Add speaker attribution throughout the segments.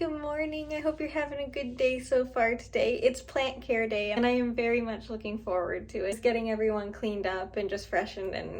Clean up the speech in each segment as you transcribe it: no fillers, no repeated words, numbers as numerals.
Speaker 1: good morning. I hope you're having a good day so far today. It's plant care day and I am very much looking forward to it. It's getting everyone cleaned up and just freshened and,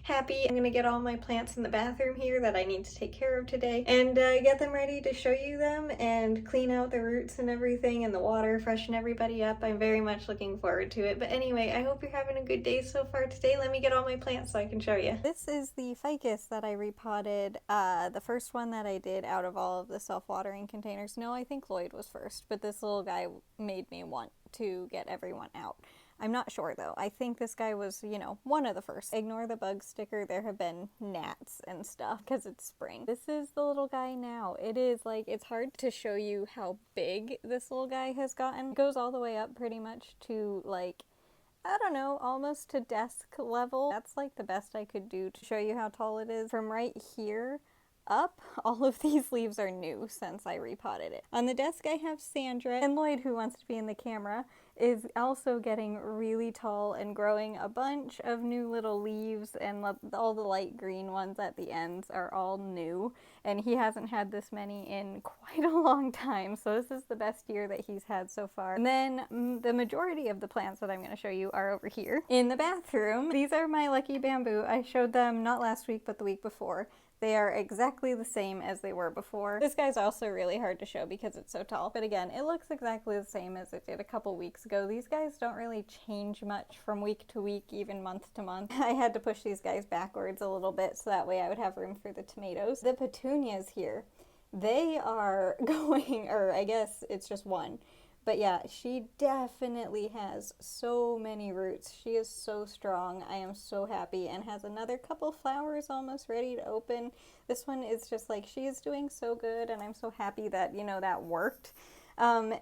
Speaker 1: happy. I'm gonna get all my plants in the bathroom here that I need to take care of today and get them ready to show you them and clean out the roots and everything and the water, freshen everybody up. I'm very much looking forward to it. But anyway, I hope you're having a good day so far today. Let me get all my plants so I can show you. This is the ficus that I repotted, the first one that I did out of all of the self-watering containers. No, I think Lloyd was first, but this little guy made me want to get everyone out. I'm not sure though. I think this guy was, one of the first. Ignore the bug sticker. There have been gnats and stuff because it's spring. This is the little guy now. It is it's hard to show you how big this little guy has gotten. It goes all the way up pretty much to I don't know, almost to desk level. That's the best I could do to show you how tall it is. From right here up, all of these leaves are new since I repotted it. On the desk I have Sandra, and Lloyd, who wants to be in the camera, is also getting really tall and growing a bunch of new little leaves, and all the light green ones at the ends are all new, and he hasn't had this many in quite a long time, so this is the best year that he's had so far. And then the majority of the plants that I'm going to show you are over here in the bathroom. These are my lucky bamboo. I showed them not last week but the week before. They are exactly the same as they were before. This guy's also really hard to show because it's so tall, but again, it looks exactly the same as it did a couple weeks ago. These guys don't really change much from week to week, even month to month. I had to push these guys backwards a little bit so that way I would have room for the tomatoes. The petunias here, they are going, or I guess it's just one. But yeah, she definitely has so many roots. She is so strong. I am so happy, and has another couple flowers almost ready to open. This one is just she is doing so good, and I'm so happy that, that worked.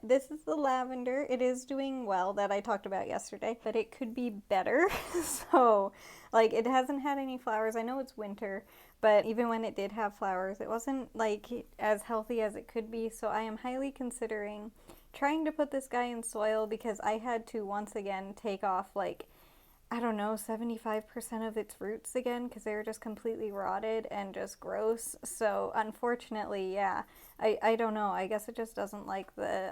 Speaker 1: This is the lavender. It is doing well, that I talked about yesterday, but it could be better. So, it hasn't had any flowers. I know it's winter, but even when it did have flowers, it wasn't, as healthy as it could be. So I am highly considering trying to put this guy in soil, because I had to once again take off I don't know, 75% of its roots again, because they were just completely rotted and just gross. So unfortunately, yeah, I don't know, I guess it just doesn't like the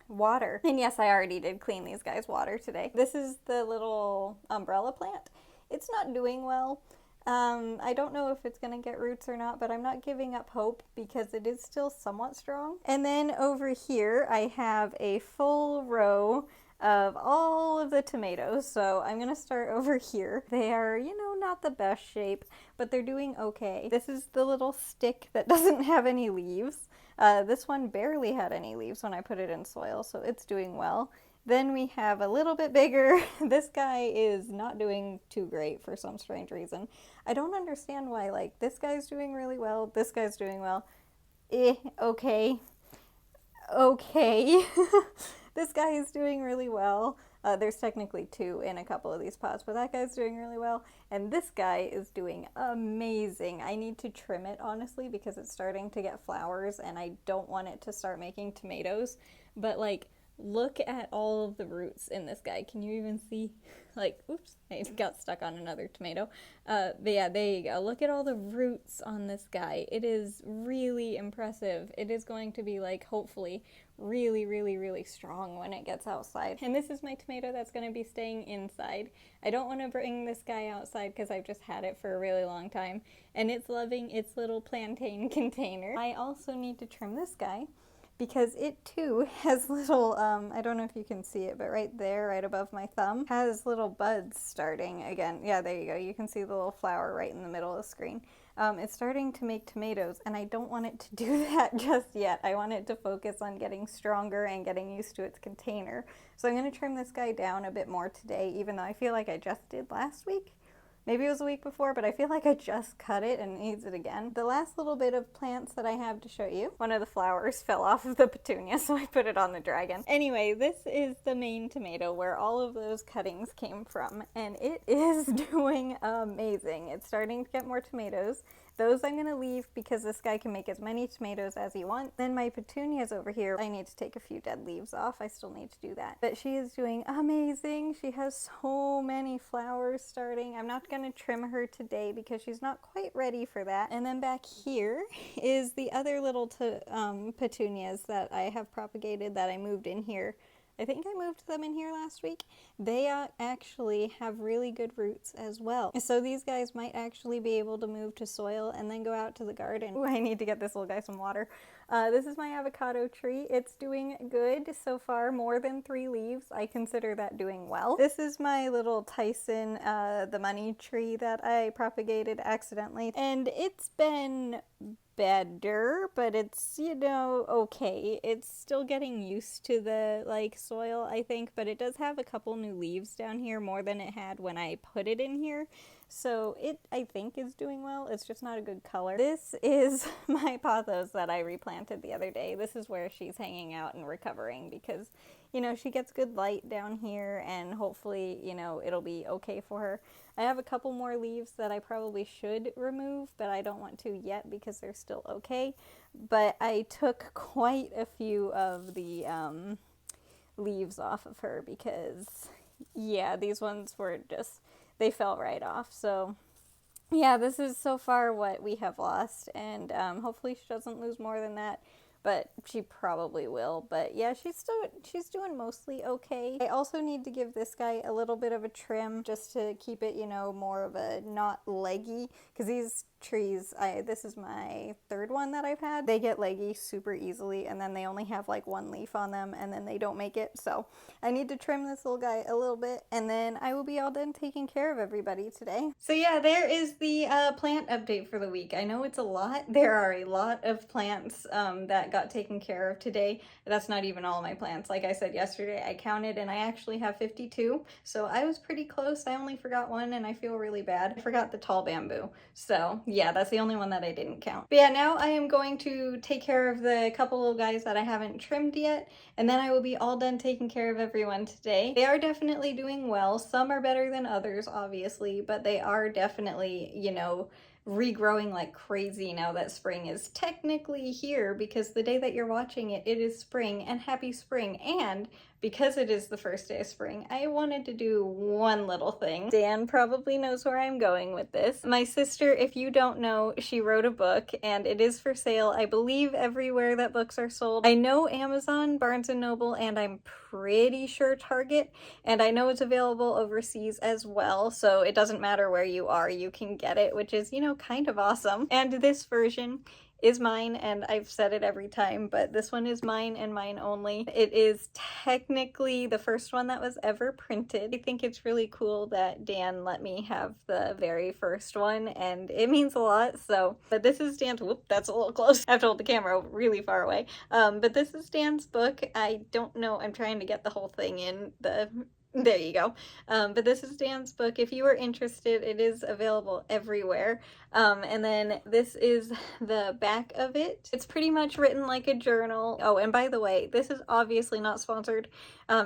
Speaker 1: water. And yes, I already did clean these guys' water today. This is the little umbrella plant. It's not doing well. I don't know if it's gonna get roots or not, but I'm not giving up hope because it is still somewhat strong. And then over here I have a full row of all of the tomatoes. So I'm gonna start over here. They are, not the best shape, but they're doing okay. This is the little stick that doesn't have any leaves. This one barely had any leaves when I put it in soil, so it's doing well. Then we have a little bit bigger. This guy is not doing too great for some strange reason. I don't understand why. This guy's doing really well, this guy's doing well. Okay. Okay. This guy is doing really well. There's technically two in a couple of these pots, but that guy's doing really well. And this guy is doing amazing. I need to trim it, honestly, because it's starting to get flowers and I don't want it to start making tomatoes. But look at all of the roots in this guy. Can you even see? Oops, I got stuck on another tomato. But yeah, there you go. Look at all the roots on this guy. It is really impressive. It is going to be hopefully really, really, really strong when it gets outside. And this is my tomato that's going to be staying inside. I don't want to bring this guy outside because I've just had it for a really long time. And it's loving its little plantain container. I also need to trim this guy, because it too has little, I don't know if you can see it, but right there, right above my thumb, has little buds starting again. Yeah, there you go. You can see the little flower right in the middle of the screen. It's starting to make tomatoes, and I don't want it to do that just yet. I want it to focus on getting stronger and getting used to its container. So I'm going to trim this guy down a bit more today, even though I feel like I just did last week. Maybe it was a week before, but I feel like I just cut it and it needs it again. The last little bit of plants that I have to show you, one of the flowers fell off of the petunia, so I put it on the dragon. Anyway, this is the main tomato where all of those cuttings came from, and it is doing amazing. It's starting to get more tomatoes. those I'm gonna leave because this guy can make as many tomatoes as he wants. Then my petunias over here, I need to take a few dead leaves off. I still need to do that. But she is doing amazing. She has so many flowers starting. I'm not gonna trim her today because she's not quite ready for that. And then back here is the other little petunias that I have propagated that I moved in here. I think I moved them in here last week. They actually have really good roots as well. So these guys might actually be able to move to soil and then go out to the garden. Ooh, I need to get this little guy some water. This is my avocado tree. It's doing good so far, more than 3 leaves. I consider that doing well. This is my little Tyson, the money tree that I propagated accidentally. And it's been better, but it's, you know, okay. It's still getting used to the like soil, I think, but it does have a couple new leaves down here, more than it had when I put it in here. So it, I think, is doing well. It's just not a good color. This is my pothos that I replanted the other day. This is where she's hanging out and recovering because, you know, she gets good light down here and hopefully, you know, it'll be okay for her. I have a couple more leaves that I probably should remove, but I don't want to yet because they're still okay. But I took quite a few of the leaves off of her because, yeah, these ones were just, they fell right off. So yeah, this is so far what we have lost, and hopefully she doesn't lose more than that. But she probably will. But yeah, she's doing mostly okay. I also need to give this guy a little bit of a trim just to keep it, you know, more of a not leggy. Because these trees, this is my 3rd one that I've had. They get leggy super easily, and then they only have like 1 leaf on them, and then they don't make it. So I need to trim this little guy a little bit, and then I will be all done taking care of everybody today. So yeah, there is the plant update for the week. I know it's a lot. There are a lot of plants that got taken care of today. That's not even all my plants. Like I said yesterday, I counted and I actually have 52. So I was pretty close. I only forgot one and I feel really bad. I forgot the tall bamboo. So yeah, that's the only one that I didn't count. But yeah, now I am going to take care of the couple of guys that I haven't trimmed yet, and then I will be all done taking care of everyone today. They are definitely doing well. Some are better than others, obviously, but they are definitely, you know, regrowing like crazy now that spring is technically here, because the day that you're watching it, it is spring, and happy spring. And because it is the first day of spring, I wanted to do one little thing. Dan probably knows where I'm going with this. My sister, if you don't know, she wrote a book and it is for sale, I believe, everywhere that books are sold. I know Amazon, Barnes & Noble, and I'm pretty sure Target, and I know it's available overseas as well, so it doesn't matter where you are, you can get it, which is, you know, kind of awesome. And this version is mine, and I've said it every time, but this one is mine and mine only. It is technically the first one that was ever printed. I think it's really cool that Dan let me have the very first one, and it means a lot. So, but this is Dan's, whoop, that's a little close. I have to hold the camera really far away. But this is Dan's book. I don't know, I'm trying to get the whole thing in the, there you go. But this is Dan's book. If you are interested, it is available everywhere. And then this is the back of it. It's pretty much written like a journal. Oh, and by the way, this is obviously not sponsored.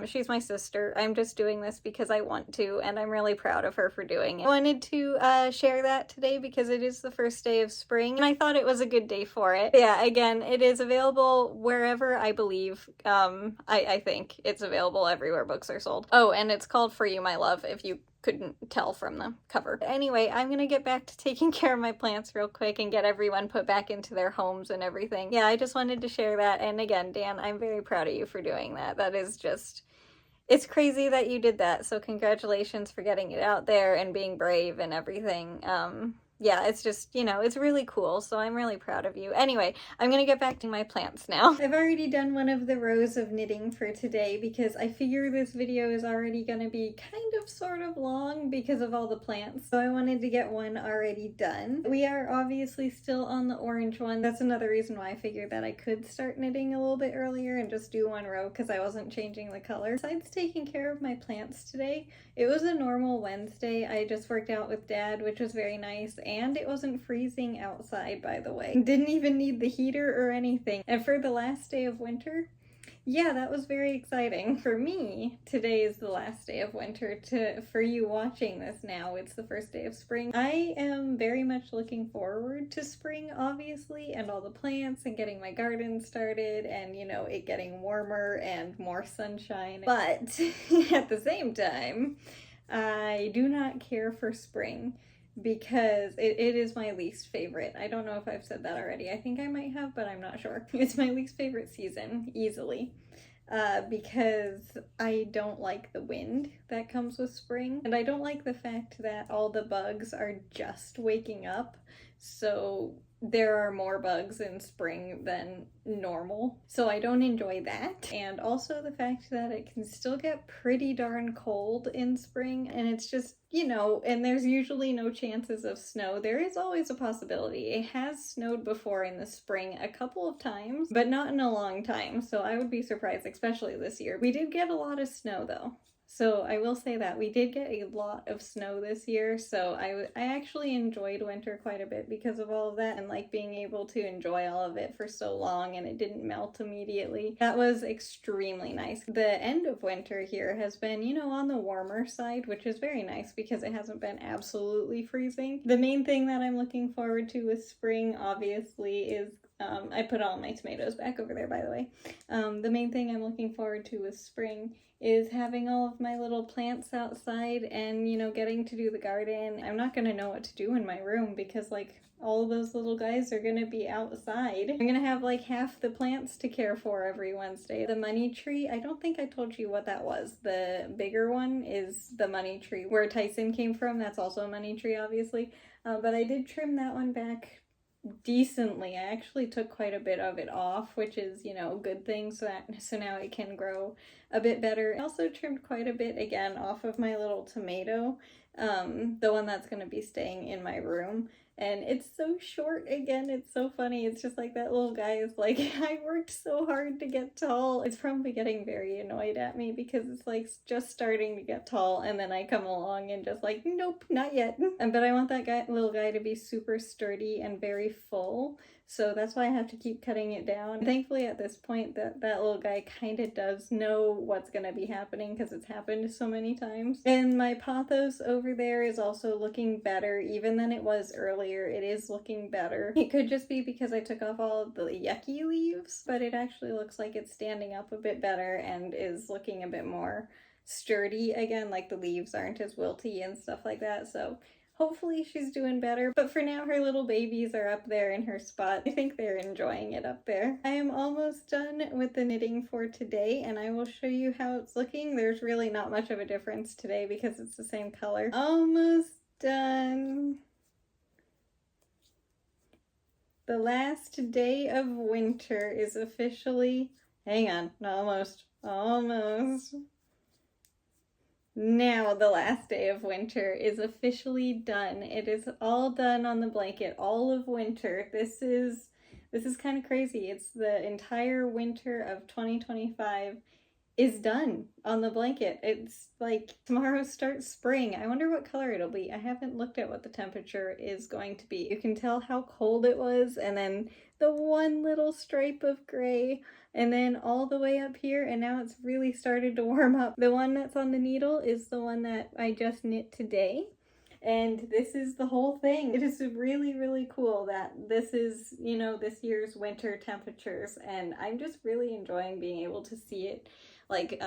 Speaker 1: She's my sister. I'm just doing this because I want to, and I'm really proud of her for doing it. I wanted to share that today because it is the first day of spring, and I thought it was a good day for it. Yeah, again, it is available wherever, I believe. I think it's available everywhere books are sold. Oh, and it's called For You, My Love, if you couldn't tell from the cover. Anyway, I'm gonna get back to taking care of my plants real quick and get everyone put back into their homes and everything. Yeah, I just wanted to share that. And again, Dan, I'm very proud of you for doing that. That is just, it's crazy that you did that. So congratulations for getting it out there and being brave and everything. Yeah, it's just, you know, it's really cool, so I'm really proud of you. Anyway, I'm gonna get back to my plants now. I've already done one of the rows of knitting for today because I figure this video is already gonna be kind of sort of long because of all the plants, so I wanted to get one already done. We are obviously still on the orange one. That's another reason why I figured that I could start knitting a little bit earlier and just do one row because I wasn't changing the color. Besides taking care of my plants today, it was a normal Wednesday. I just worked out with Dad, which was very nice, and it wasn't freezing outside, by the way. Didn't even need the heater or anything. And for the last day of winter, yeah, that was very exciting. For me, today is the last day of winter. For you watching this now, it's the first day of spring. I am very much looking forward to spring, obviously, and all the plants and getting my garden started and, you know, it getting warmer and more sunshine. But at the same time, I do not care for spring because it is my least favorite. I don't know if I've said that already. I think I might have, but I'm not sure. It's my least favorite season, easily. Because I don't like the wind that comes with spring. And I don't like the fact that all the bugs are just waking up. So there are more bugs in spring than normal. So I don't enjoy that. And also the fact that it can still get pretty darn cold in spring. And it's just, you know, and there's usually no chances of snow. There is always a possibility. It has snowed before in the spring a couple of times, but not in a long time. So I would be surprised, especially this year. We did get a lot of snow though. So I will say that we did get a lot of snow this year, so I actually enjoyed winter quite a bit because of all of that, and like being able to enjoy all of it for so long and it didn't melt immediately. That was extremely nice. The end of winter here has been, you know, on the warmer side, which is very nice because it hasn't been absolutely freezing. The main thing that I'm looking forward to with spring, obviously, is I put all my tomatoes back over there, by the way. The main thing I'm looking forward to with spring is having all of my little plants outside and, you know, getting to do the garden. I'm not gonna know what to do in my room because, like, all of those little guys are gonna be outside. I'm gonna have like half the plants to care for every Wednesday. The money tree, I don't think I told you what that was. The bigger one is the money tree where Tyson came from. That's also a money tree, obviously. But I did trim that one back decently. I actually took quite a bit of it off, which is, you know, a good thing, so now it can grow a bit better. I also trimmed quite a bit again off of my little tomato, the one that's going to be staying in my room. And it's so short again. It's so funny. It's just like that little guy is like, I worked so hard to get tall. It's probably getting very annoyed at me because it's like just starting to get tall and then I come along and just like, nope, not yet. But I want that little guy to be super sturdy and very full. So that's why I have to keep cutting it down. Thankfully at this point that little guy kind of does know what's going to be happening because it's happened so many times. And my pothos over there is also looking better even than it was earlier. It is looking better. It could just be because I took off all of the yucky leaves, but it actually looks like it's standing up a bit better and is looking a bit more sturdy again, like the leaves aren't as wilty and stuff like that. So hopefully she's doing better, but for now her little babies are up there in her spot. I think they're enjoying it up there. I am almost done with the knitting for today and I will show you how it's looking. There's really not much of a difference today because it's the same color. Almost done. The last day of winter is officially, hang on, almost. Now the last day of winter is officially done. It is all done on the blanket, all of winter. This is kind of crazy. It's the entire winter of 2025 is done on the blanket. It's like tomorrow starts spring. I wonder what color it'll be. I haven't looked at what the temperature is going to be. You can tell how cold it was, and then the one little stripe of gray, and then all the way up here, and now it's really started to warm up. The one that's on the needle is the one that I just knit today. And this is the whole thing. It is really, really cool that this is, you know, this year's winter temperatures, and I'm just really enjoying being able to see it, like,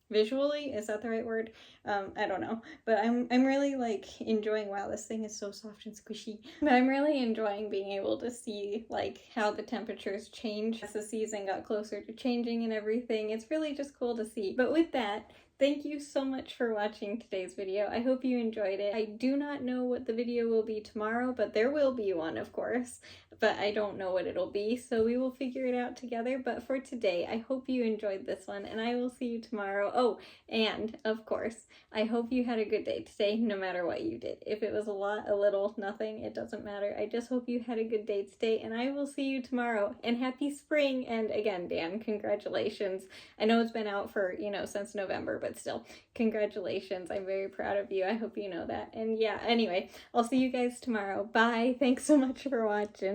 Speaker 1: visually, is that the right word? I don't know, but I'm really like enjoying, wow, this thing is so soft and squishy, but I'm really enjoying being able to see like how the temperatures change as the season got closer to changing and everything. It's really just cool to see. But with that, thank you so much for watching today's video. I hope you enjoyed it. I do not know what the video will be tomorrow, but there will be one, of course, but I don't know what it'll be, so we will figure it out together. But for today, I hope you enjoyed this one, and I will see you tomorrow. Oh, and of course, I hope you had a good day today, no matter what you did. If it was a lot, a little, nothing, it doesn't matter. I just hope you had a good day today, and I will see you tomorrow. And happy spring! And again, Dan, congratulations. I know it's been out for, you know, since November, but still, congratulations. I'm very proud of you. I hope you know that. And yeah, anyway, I'll see you guys tomorrow. Bye. Thanks so much for watching.